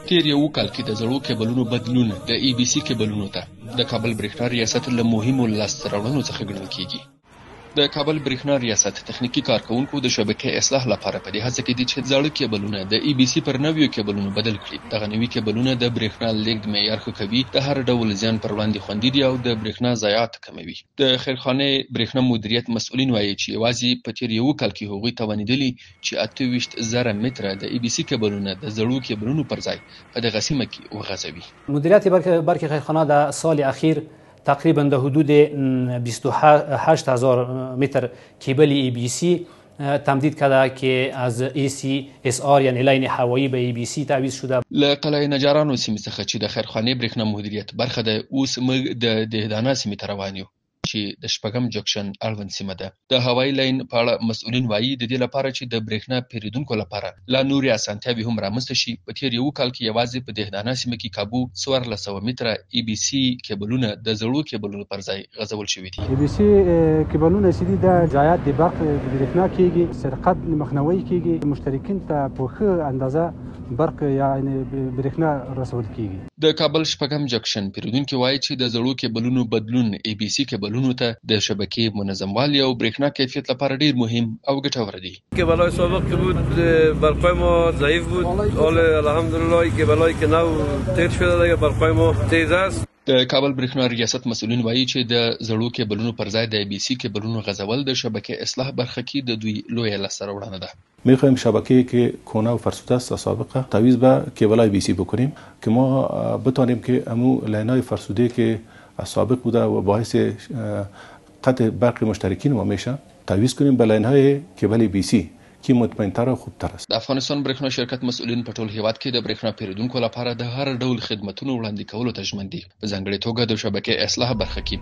تیر یو کال کې د زړو کیبلونو بدلون د ای بي سي کیبلونو ته د کابل برېښنا ریاست له مهمو لاسته راوړنو څخه ګڼل کیږي. د کابل برېښنا ریاست تخنیکی کارکونکو د شبکې اصلاح لپاره په دې هڅه کې دي چې زاړه کیبلونه د ای بي سي پر نویو کیبلونو بدل کړي. دغه نوي کیبلونه د برېښنا لیږد معیار ښه کوي، د هر ډول زیان پر وړاندې خوندي دي او د برېښنا ضایعات کموي. د خیرخانه برېښنا مدیریت مسؤلین وایي چې یوازې په تیر یو کال کې هغوی توانیدلي چې 28,000 متره د ای بي سي کیبلونه د زړو کیبلونو پر ځای په دغه سیمه کې وغځوي. مدیریت برق خیرخانه در سال اخیر تقریبا در حدود 28,000 متر کیبل ای بی سی تمدید کرده که از ACSR یعنی لین هوایی به ای بی سی تعویض شده. له قلعه نجارانو سیمې څخه چې د خیرخانې برېښنا مدیریت برخه ده، اوس موږ د دهدانه سیمې ته روان یو چې د شپږم جکشن اړوند سیمه ده. د هوایي لاین په اړه مسؤلین وایي د دې لپاره چې د برېښنا پیریدونکو لپاره لا نورې اسانتیاوې هم رامنځته شي. په تیر یو کال کې یوازې په دهدانه سیمه کې کابو 1400 متره ای بي سي کیبلونه د زړو کیبلونو پر ځای غځول شوي دي. ای بي سي کیبلونه چې دي د ضایعات د برق برېښنا کېږي، سرقت مخنیوی کېږي، مشترکین ته په ښه اندازه برق یعنی برېښنا رسول کېږي. د کابل شپږم جکشن پیریدونکي وایي چې د زړو کیبلونو بدلون ای بي سي کیبلونو ته د شبکې منظموالي او برېښنا کیفیت لپاره ډیر مهم او ګټور دي. کیبلای سابق که بود برقای ما ضعیف بود، حال الحمدلله کیبلایی که نو تیر شده دیگه برقای ما تیز است. د کابل برېښنا ریاست مسؤلین وایي چې د زړو کیبلونو پر ځای د ای بي سي کیبلونو غځول د شبکې اصلاح برخه کې د دوی لویه لاسته راوړنه ده. میخوایم شبکه‌ای که کهنه و فرسوده است سابقه تعویض به کیبل‌های بی سی بکنیم که ما بتانیم که امو لاین‌های فرسوده که سابق بوده و باعث قطع برق مشترکین ما میشه تعویض کنیم به لاین‌های کیبل بی سی که مطمئن‌تر و خوبتر است. د افغانستان برېښنا شرکت مسؤلین په ټول هیواد کې د برېښنا پیریدونکو لپاره د هر ډول خدماتونو وړاندې کولو ته ژمن دي، په ځانګړې توګه د شبکې اصلاح برخه کې.